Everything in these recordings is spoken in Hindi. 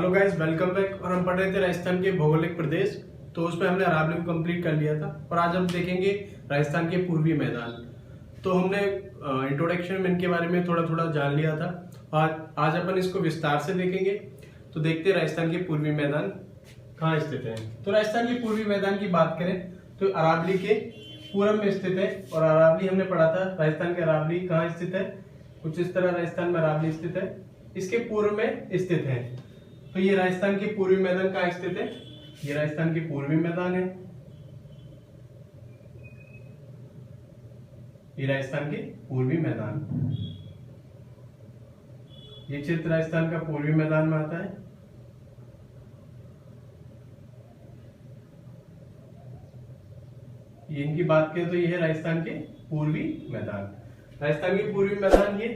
Hello guys, welcome back. और हम पढ़ रहे थे राजस्थान के भौगोलिक प्रदेश, तो उसमें हमने अरावली को कंप्लीट कर लिया था और आज हम देखेंगे राजस्थान के पूर्वी मैदान। तो हमने इंट्रोडक्शन में इनके बारे में थोड़ा थोड़ा जान लिया था। आज अपन इसको विस्तार से देखेंगे। तो देखते हैं राजस्थान के पूर्वी मैदान कहाँ स्थित है। तो राजस्थान के पूर्वी मैदान की बात करें तो अरावली के पूरब में स्थित है। और अरावली हमने पढ़ा था, राजस्थान के अरावली कहाँ स्थित है, कुछ इस तरह राजस्थान में अरावली स्थित है, इसके पूर्व में स्थित है। तो ये राजस्थान के पूर्वी मैदान कहाँ स्थित है, ये राजस्थान के पूर्वी मैदान है। ये राजस्थान के पूर्वी मैदान, ये क्षेत्र राजस्थान का पूर्वी मैदान में आता है। ये इनकी बात करें तो ये है राजस्थान के पूर्वी मैदान। राजस्थान के पूर्वी मैदान ये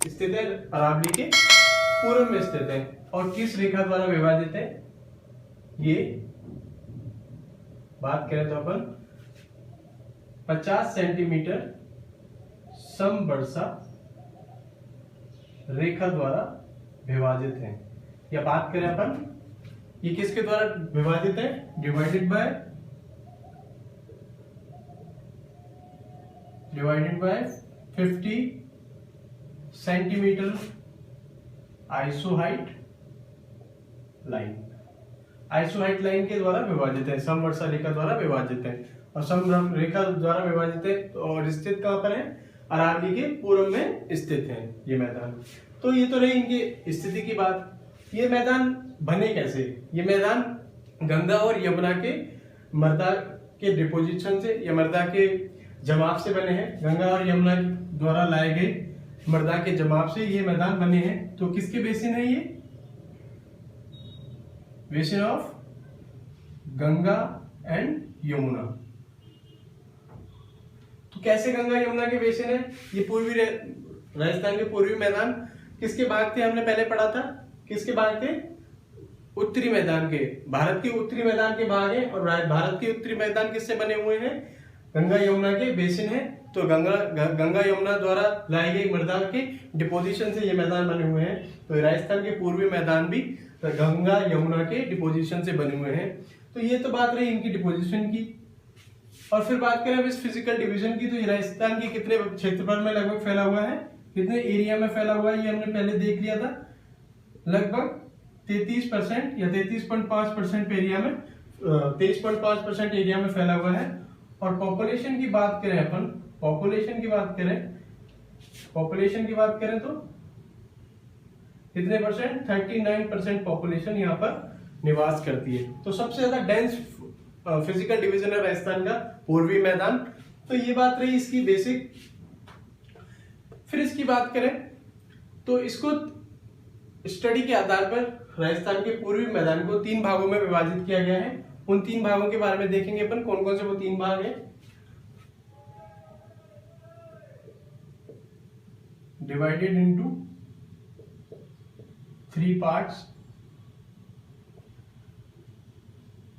स्थित है, अरावली के पूर्व में स्थित है। और किस रेखा द्वारा विभाजित है, ये बात करें तो अपन 50 सेंटीमीटर समवर्षा रेखा द्वारा विभाजित है। या बात करें अपन, ये किसके द्वारा विभाजित है, divided by 50 centimetre isohyet line के द्वारा विभाजित है, समवर्षा रेखा द्वारा विभाजित है। और सम रेखा द्वारा विभाजित है और स्थित कहां पर है, अरावली के पूर्व में स्थित है ये मैदान। तो ये तो रही इनकी स्थिति की बात। ये मैदान बने कैसे, ये मैदान गंगा और यमुना के मृदा के डिपोजिशन से या मृदा के जमाव से बने हैं। गंगा और यमुना द्वारा लाए गए मृदा के जमाव से ये मैदान बने हैं। तो किसके बेसिन है, ये basin of Ganga and Yamuna. तो कैसे गंगा यमुना के बेसिन है, ये पूर्वी राजस्थान के पूर्वी मैदान किसके भाग थे, हमने पहले पढ़ा था। किसके भाग थे, उत्तरी मैदान के, भारत के उत्तरी मैदान के भाग है। और भारत के उत्तरी मैदान किससे बने हुए हैं, गंगा यमुना के बेसिन है। तो गंगा यमुना द्वारा लाई गई मृदा के डिपोजिशन से ये मैदान बने हुए हैं। तो राजस्थान के पूर्वी मैदान भी गंगा यमुना के डिपोजिशन से बने हुए हैं। तो ये तो बात रही इनकी डिपोजिशन की। और फिर बात करें इस फिजिकल डिवीजन की, तो ये राजस्थान के कितने क्षेत्रफल में लगभग फैला हुआ है, कितने एरिया में फैला हुआ है, ये हमने पहले देख लिया था। लगभग 33% या 33.5% एरिया में 23.5% एरिया में फैला हुआ है। और पॉपुलेशन की बात करें अपन, पॉपुलेशन की बात करें तो कितने परसेंट, 39% पॉपुलेशन यहाँ पर निवास करती है। तो सबसे ज्यादा डेंस फिजिकल डिवीजन है राजस्थान का पूर्वी मैदान। तो ये बात रही इसकी बेसिक। फिर इसकी बात करें तो इसको स्टडी के आधार पर राजस्थान के पूर्वी मैदान को 3 भागों में विभाजित किया गया है। उन 3 भागों के बारे में देखेंगे अपन, कौन कौन से वो 3 भाग हैं। डिवाइडेड इनटू 3 पार्ट्स,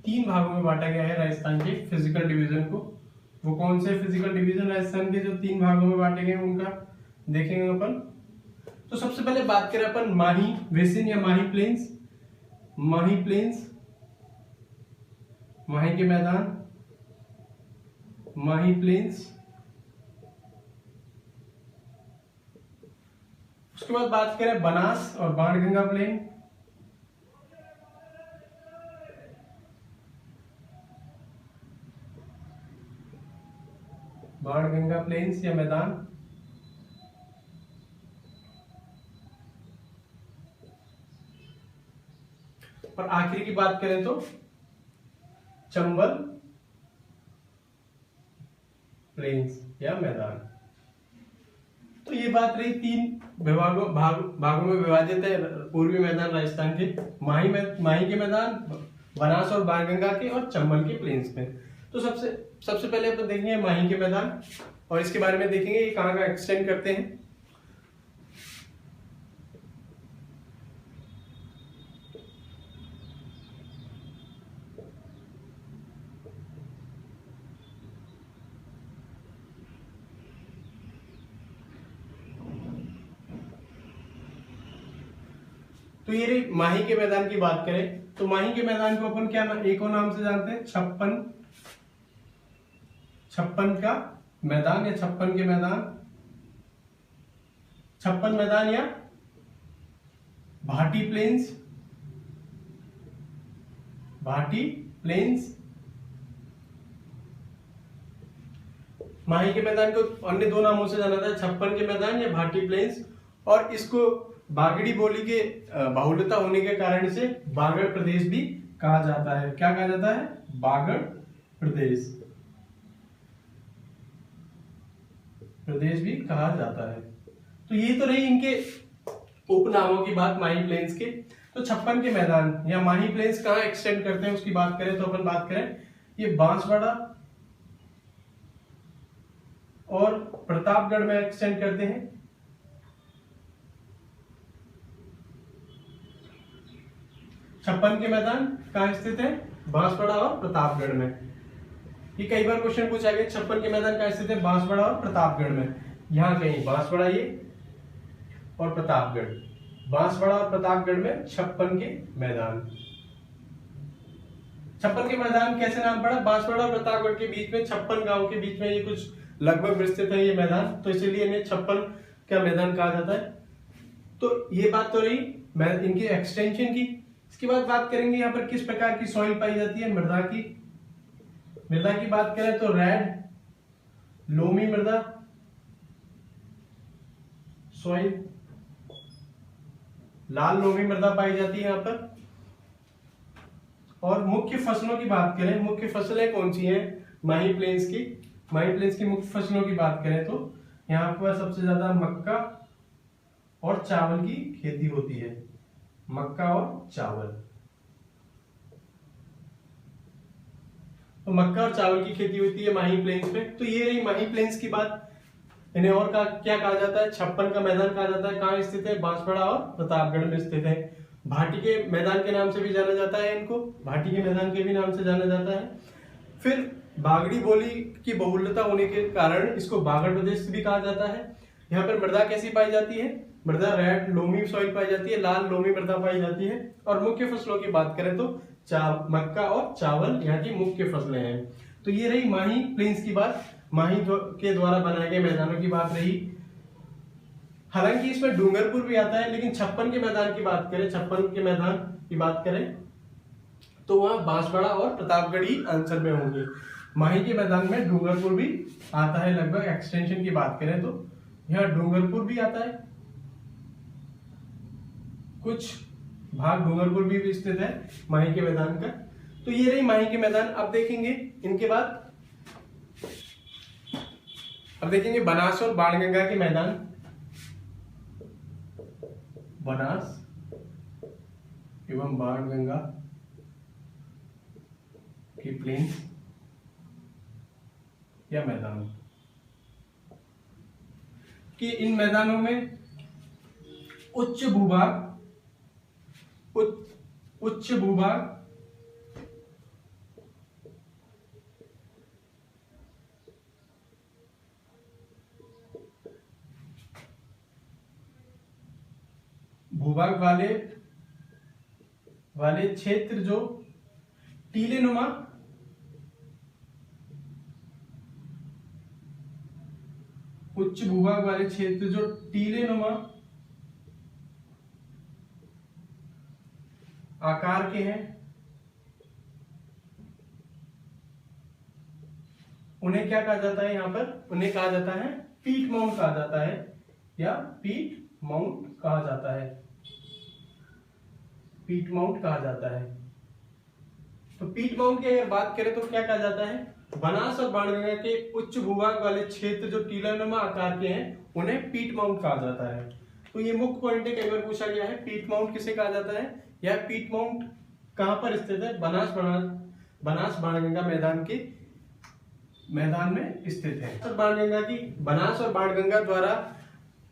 3 भागों में बांटा गया है राजस्थान के फिजिकल डिवीजन को। वो कौन से फिजिकल डिवीजन राजस्थान के जो 3 भागों में बांटे गए उनका देखेंगे अपन। तो सबसे पहले बात करें अपन माही बेसिन या माही प्लेन्स, माही के मैदान, माही प्लेन्स। उसके बाद बात करें बनास और बाणगंगा प्लेन, बाणगंगा प्लेन्स या मैदान। और आखिरी की बात करें तो चंबल प्लेन्स या मैदान। तो ये बात रही 3 भागों में विभाजित है पूर्वी मैदान राजस्थान के, माही के मैदान, बनास और बाणगंगा के, और चंबल के प्लेन्स में। तो सबसे पहले अपन देखेंगे माही के मैदान और इसके बारे में देखेंगे ये कहाँ एक्सटेंड करते हैं। तो ये रही माही के मैदान की बात करें तो माही के मैदान को अपन क्या एक और नाम से जानते हैं, छप्पन का मैदान या छप्पन के मैदान, छप्पन मैदान या भाटी प्लेन्स, भाटी प्लेन्स। माही के मैदान को अन्य दो नामों से जाना जाता है, छप्पन के मैदान या भाटी प्लेन्स। और इसको बागड़ी बोली के बाहुल्यता होने के कारण से बागड़ प्रदेश भी कहा जाता है। क्या कहा जाता है? बागड़ प्रदेश, प्रदेश भी कहा जाता है। तो ये तो रही इनके उपनामों की बात माही प्लेन्स के। तो छप्पन के मैदान या माही प्लेन्स कहाँ एक्सटेंड करते हैं उसकी बात करें तो अपन बात करें ये बांसवाड़ा और प्रतापगढ़ में एक्सटेंड करते हैं। छप्पन के मैदान कहाँ स्थित है? बांसवाड़ा और प्रतापगढ़ में। ये कई बार क्वेश्चन पूछा गया, छप्पन के मैदान कहाँ स्थित है? बांसवाड़ा और प्रतापगढ़ में। यहाँ कहीं बांसवाड़ा ये और प्रतापगढ़, बांसवाड़ा और प्रतापगढ़ में छप्पन के मैदान। छप्पन के मैदान कैसे नाम पड़ा? बांसवाड़ा और प्रतापगढ़ के बीच में, छप्पन गांव के बीच में ये कुछ लगभग विस्तृत है ये मैदान, तो इसीलिए इन्हें छप्पन का मैदान कहा जाता है। तो ये बात तो रही इनकी एक्सटेंशन की। इसके बाद बात करेंगे यहाँ पर किस प्रकार की सॉइल पाई जाती है, मृदा की। मृदा की बात करें तो रेड लोमी मृदा सॉइल, लाल लोमी मृदा पाई जाती है यहाँ पर। और मुख्य फसलों की बात करें, मुख्य फसलें कौन सी हैं माही प्लेन्स की? माही प्लेन्स की मुख्य फसलों की बात करें तो यहाँ पर सबसे ज्यादा मक्का और चावल की खेती होती है, मक्का और चावल। तो मक्का और चावल की खेती होती है माही प्लेन्स में। तो ये रही माही प्लेन्स की बात। इन्हें और क्या कहा जाता है? छप्पन का मैदान कहा जाता है। कहाँ स्थित है? बांसवाड़ा और प्रतापगढ़ में स्थित है। भाटी के मैदान के नाम से भी जाना जाता है इनको, भाटी के मैदान के भी नाम से जाना जाता है। फिर बागड़ी बोली की बहुल्यता होने के कारण इसको बागड़ प्रदेश भी कहा जाता है। यहाँ पर मृदा कैसी पाई जाती है? मृदा रेड लोमी सॉइल पाई जाती है, लाल लोमी मृदा पाई जाती है। और मुख्य फसलों की बात करें तो मक्का और चावल यहाँ की मुख्य फसलें हैं। तो ये रही माही प्लेन्स की बात, माही के द्वारा बनाए गए मैदानों की बात रही। हालांकि इसमें डूंगरपुर भी आता है, लेकिन छप्पन के मैदान की बात करें, छप्पन के मैदान की बात करें तो वहां बांसवाड़ा और प्रतापगढ़ ही आंसर में होंगे। माही के मैदान में डूंगरपुर भी आता है। लगभग एक्सटेंशन की बात करें तो यहाँ डूंगरपुर भी आता है, कुछ भाग डूंगरपुर भी स्थित है माही के मैदान का। तो ये रही माही के मैदान। अब देखेंगे इनके बाद, अब देखेंगे बनास और बाणगंगा के मैदान। बनास एवं बाणगंगा की प्लेन्स या मैदान कि इन मैदानों में उच्च भूभाग भूभाग वाले क्षेत्र जो टीलेनुमा उच्च भूभाग वाले क्षेत्र जो टीलेनुमा आकार के हैं, उन्हें क्या कहा जाता है? यहाँ पर उन्हें कहा जाता है पीट माउंट कहा जाता है, या पीट माउंट कहा जाता है, पीट माउंट कहा जाता है। तो पीट माउंट की अगर बात करें तो क्या कहा जाता है? बनास और बाणगंगा के उच्च भूभाग वाले क्षेत्र जो टीलानुमा आकार के हैं उन्हें पीट माउंट कहा जाता है। तो ये मुख्य पॉइंट है, कई बार पूछा गया है पीट माउंट किसे कहा जाता है, या पीट माउंट कहां पर स्थित है? बनास बाणगंगा मैदान के मैदान में स्थित है। तो बाणगंगा की, बनास और बाणगंगा द्वारा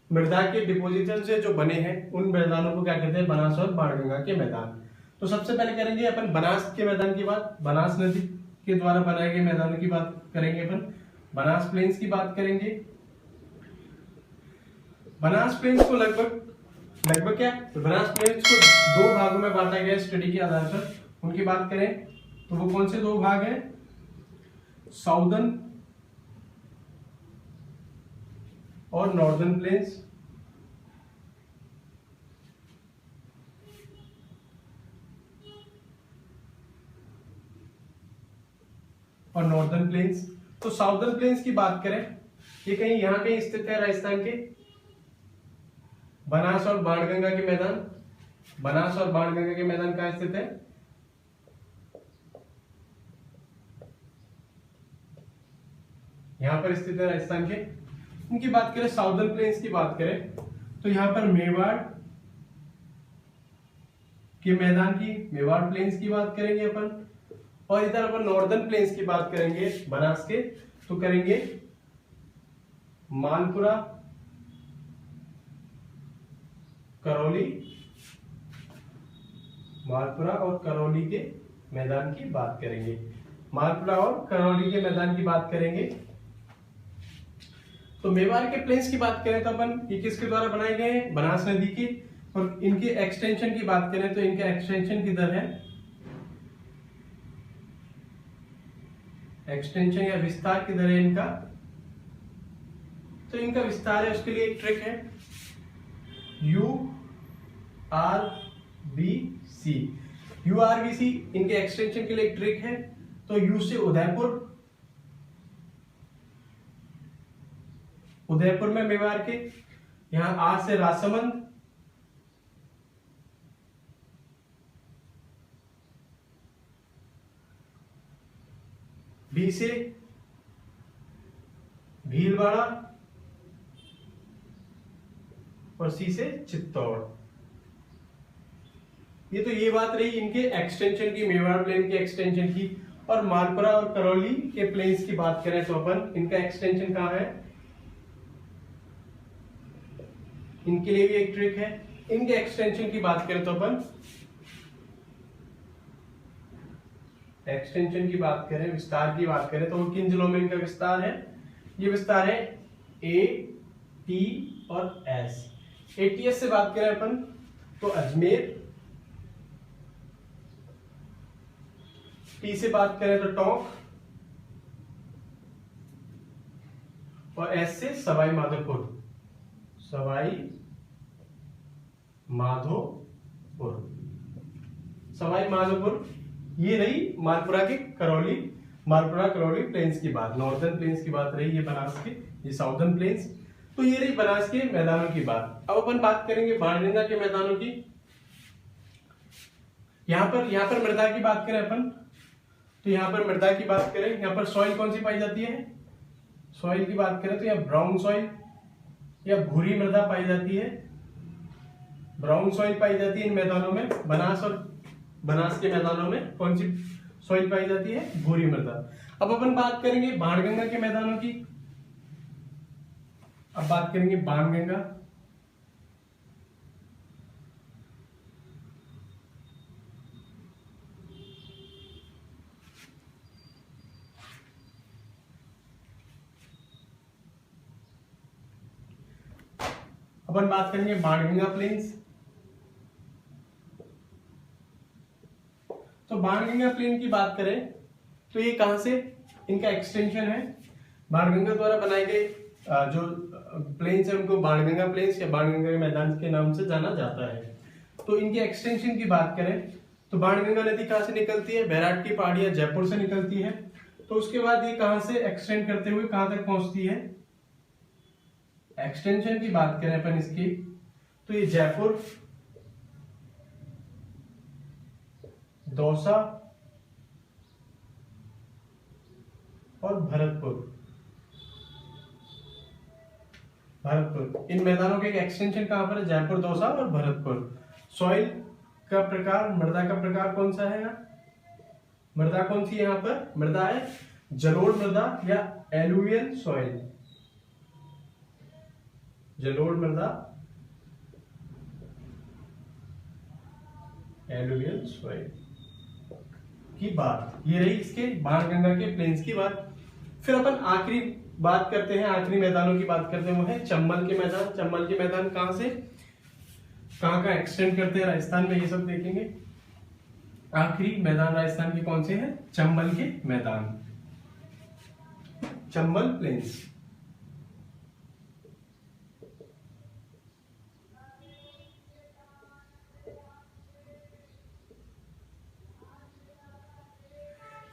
मृदा के डिपोजिशन से जो बने हैं उन मैदानों को क्या कहते हैं? बनास और बाणगंगा के मैदान। तो सबसे पहले करेंगे अपन बनास के मैदान की बात, बनास नदी के द्वारा बनाए गए मैदानों की बात करेंगे अपन, बनास प्लेन्स की बात करेंगे। बनास प्लेन्स को लगभग लगभग क्या, तो बनास प्लेन्स को दो भागों में बांटा गया स्टडी के आधार पर। उनकी बात करें तो वो कौन से दो भाग हैं, साउदर्न और नॉर्दर्न प्लेन्स। और नॉर्दर्न प्लेन्स, तो साउदर्न प्लेन्स की बात करें, ये कहीं यहां पे स्थित है राजस्थान के, बनास और बाणगंगा के मैदान। बनास और बाणगंगा के मैदान कहां स्थित है, यहां पर स्थित है राजस्थान के। उनकी बात करें, साउदर्न प्लेन्स की बात करें तो यहां पर मेवाड़ के मैदान की, मेवाड़ प्लेन्स की बात करेंगे अपन। और इधर अपन नॉर्दर्न प्लेन्स की बात करेंगे बनास के, तो करेंगे मालपुरा, करौली, मालपुरा और करौली के मैदान की बात करेंगे। मालपुरा और करौली के मैदान की बात करेंगे। तो मेवाड़ के प्लेन्स की बात करें तो अपन ये किसके द्वारा बनाए गए हैं, बनास नदी की। और इनके एक्सटेंशन की बात करें तो इनका एक्सटेंशन किधर है, एक्सटेंशन या विस्तार किधर है इनका, तो इनका विस्तार है, उसके लिए एक ट्रिक है, URBC। URBC इनके एक्सटेंशन के लिए एक ट्रिक है। तो यू से उदयपुर, उदयपुर में मेवाड़ के, यहां आर से राजसमंद, बी से भीलवाड़ा और सी से चित्तौड़। ये बात रही इनके एक्सटेंशन की, मेवाड़ प्लेन के एक्सटेंशन की। और मालपुरा और करौली के प्लेन्स की बात करें तो अपन इनका एक्सटेंशन कहां है, इनके लिए भी एक ट्रिक है। इनके एक्सटेंशन की बात करें तो अपन एक्सटेंशन की बात करें, विस्तार की बात करें तो किन जिलों में इनका विस्तार है, ये विस्तार है ए, टी और एस। एटीएस से बात करें अपन तो अजमेर, टी से बात करें तो टोंक, और एस से सवाई माधोपुर, सवाई माधोपुर, सवाई माधोपुर। ये रही मालपुरा के करौली, मालपुरा करौली प्लेन्स की बात। नॉर्दर्न प्लेन्स की बात रही ये बनास के, ये साउदर्न प्लेन्स। तो ये रही बनास के मैदानों की बात। अब अपन बात करेंगे बाणगंगा के मैदानों की। यहां पर मृदा की बात करें अपन तो यहां पर मृदा की बात करें, यहां पर सॉइल कौन सी पाई जाती है, सॉइल की बात करें तो यह ब्राउन सॉइल या भूरी मृदा पाई जाती है, ब्राउन सॉइल पाई जाती है इन मैदानों में। बनास के मैदानों में कौन सी सॉइल पाई जाती है, भूरी मृदा। अब अपन बात करेंगे बाणगंगा के मैदानों की। अब बात करेंगे बाणगंगा। अपन बात करेंगे बाणगंगा प्लेन्स। तो बाणगंगा प्लेन की बात करें तो ये कहां से, इनका एक्सटेंशन है, बाणगंगा द्वारा बनाए गए जो प्लेन्स है उनको बाणगंगा प्लेन्स या बाणगंगा के मैदान के नाम से जाना जाता है। तो इनके एक्सटेंशन की बात करें तो बाणगंगा नदी कहां से निकलती है, बैराट की पहाड़ियां जयपुर से निकलती है। तो उसके बाद ये कहां से एक्सटेंड करते हुए कहां तक पहुंचती है, एक्सटेंशन की बात करें अपन इसकी तो ये जयपुर, दौसा और भरतपुर, इन मैदानों के एक्सटेंशन कहां पर है, जयपुर, दौसा और भरतपुर। सॉइल का प्रकार, मृदा का प्रकार कौन सा है, मृदा कौन सी यहां पर, मृदा है जलोढ़ मृदा या एलुवियल सॉइल, जलोढ़ मृदा, एलुवियल सॉइल की बात। ये रही इसके बाणगंगा के प्लेन्स की बात। फिर अपन आखिरी बात करते हैं, आखिरी मैदानों की बात करते हैं, वो है चंबल के मैदान। चंबल के मैदान कहां से, कहाँ कहाँ एक्सटेंड करते हैं राजस्थान में, ये सब देखेंगे। आखिरी मैदान राजस्थान के कौन से हैं? चंबल के मैदान, चंबल प्लेन्स।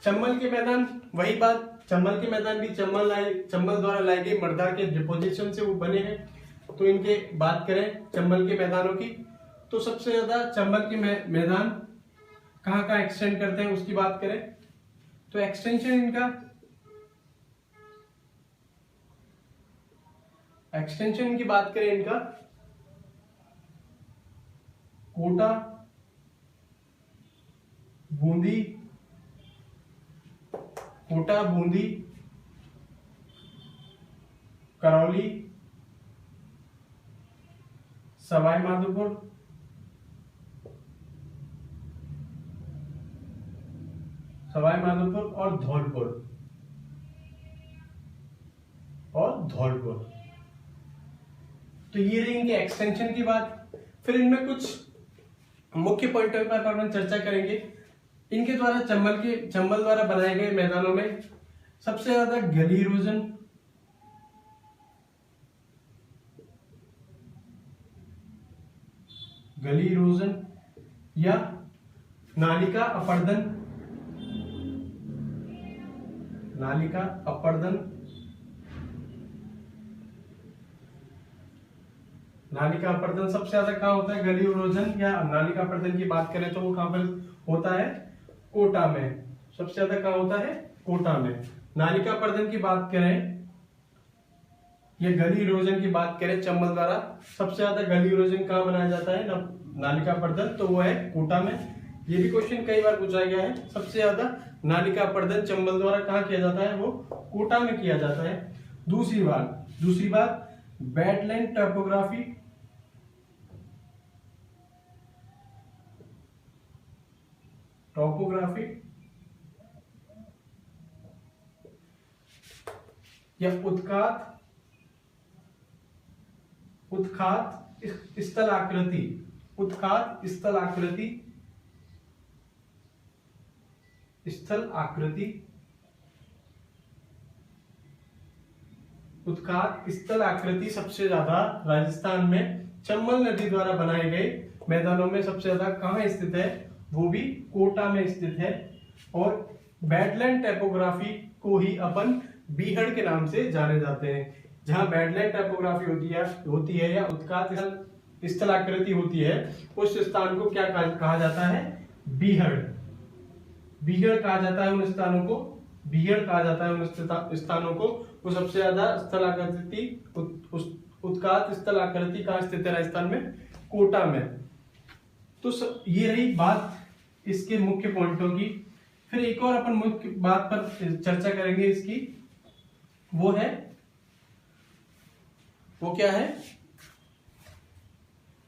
चंबल के मैदान, वही बात, चंबल के मैदान भी चंबल द्वारा लाई गई मर्दा के डिपोजिशन से वो बने हैं। तो इनके बात करें चंबल के मैदानों की, तो सबसे ज्यादा चंबल के मैदान कहाँ कहाँ एक्सटेंड करते हैं उसकी बात करें तो एक्सटेंशन इनकी बात करें, इनका कोटा, बूंदी, करौली, सवाई माधोपुर, और धौलपुर। तो ये रही इनके एक्सटेंशन की बात। फिर इनमें कुछ मुख्य पॉइंटों पर अपन चर्चा करेंगे। इनके द्वारा चंबल द्वारा बनाए गए मैदानों में सबसे ज्यादा गली इरोजन या नालिका अपर्दन सबसे ज्यादा कहाँ होता है? गली इरोजन या नालिका अपर्दन की बात करें तो वो कहाँ पर होता है? कोटा में। सबसे ज्यादा कहाँ होता है? कोटा में। नालिका अपर्दन की बात करें या गली इरोजन की बात करें, चंबल द्वारा सबसे ज्यादा गली इरोजन कहाँ बनाया जाता है? नालिका अपर्दन, तो वो है कोटा में। ये भी क्वेश्चन कई बार पूछा गया है। सबसे ज्यादा नालिका अपर्दन चंबल द्वारा कहाँ किया जाता है? वो कोटा में किया जाता है। दूसरी बात वेटलैंड टोपोग्राफी या उत्खात स्थल आकृति सबसे ज्यादा राजस्थान में चंबल नदी द्वारा बनाए गए मैदानों में सबसे ज्यादा कहाँ स्थित है? वो भी कोटा में स्थित है। और बैडलैंड टैपोग्राफी को ही अपन बीहड़ के नाम से जाने जाते हैं। जहां बैडलैंड टैपोग्राफी होती है या उत्खात स्थलाकृति होती है, उस स्थान को क्या कहा जाता है? बीहड़ कहा जाता है उन स्थानों को। वो सबसे ज्यादा उत्खात स्थलाकृति कहाँ स्थित है राजस्थान में? कोटा में। तो ये रही बात इसके मुख्य पॉइंटों की। फिर एक और अपन मुख्य बात पर चर्चा करेंगे इसकी, वो क्या है?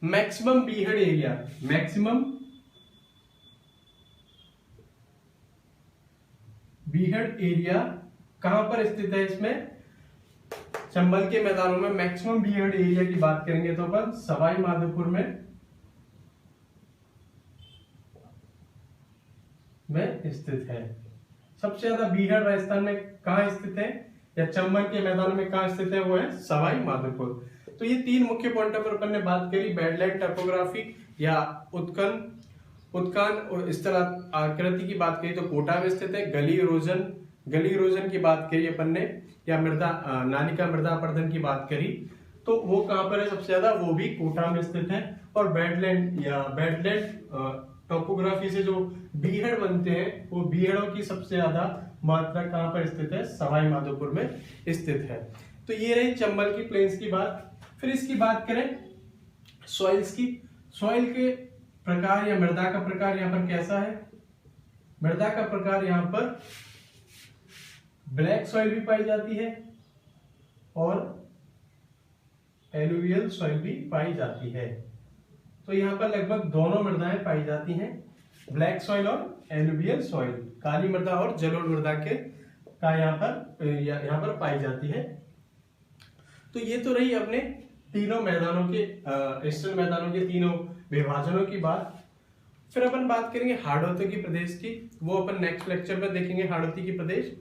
मैक्सिमम बीहड़ एरिया। मैक्सिमम बीहड़ एरिया कहां पर स्थित है? इसमें चंबल के मैदानों में मैक्सिमम बीहड़ एरिया की बात करेंगे तो अपन सवाई माधोपुर में स्थित है। सबसे ज्यादा बीहड़ राजस्थान में कहां स्थित है या चंबल के मैदान में कहां स्थित है? वो है सवाई माधोपुर। तो ये तीन मुख्य पॉइंटों पर अपन ने बात करी। बैडलैंड टोपोग्राफी या उत्कान स्थल आकृति की बात करी तो कोटा में स्थित है। गली इरोजन की बात करी अपन ने, या नालिका मृदा अपर्दन की बात करी तो वो कहां पर है? सबसे ज्यादा वो भी कोटा में स्थित है। और बैडलैंड टोपोग्राफी से जो बीहड़ बनते हैं, वो बीहड़ों की सबसे ज्यादा मात्रा कहां पर स्थित है? सवाई माधोपुर में स्थित है। तो ये रही चंबल की प्लेन्स की बात। फिर इसकी बात करें सॉइल्स की। सॉइल के प्रकार या मृदा का प्रकार यहाँ पर कैसा है? मृदा का प्रकार यहाँ पर ब्लैक सॉइल भी पाई जाती है और एलुवियल सॉइल भी पाई जाती है। तो यहाँ पर लगभग दोनों मृदाएं पाई जाती हैं, ब्लैक सॉइल और एलुवियल सॉइल। काली मृदा और जलोढ़ मृदा यहाँ पर पाई जाती है। तो ये तो रही अपने तीनों मैदानों के ईस्टर्न मैदानों के तीनों विभाजनों की बात। फिर अपन बात करेंगे हाड़ौती की प्रदेश की, वो अपन नेक्स्ट लेक्चर में देखेंगे हाड़ौती की प्रदेश।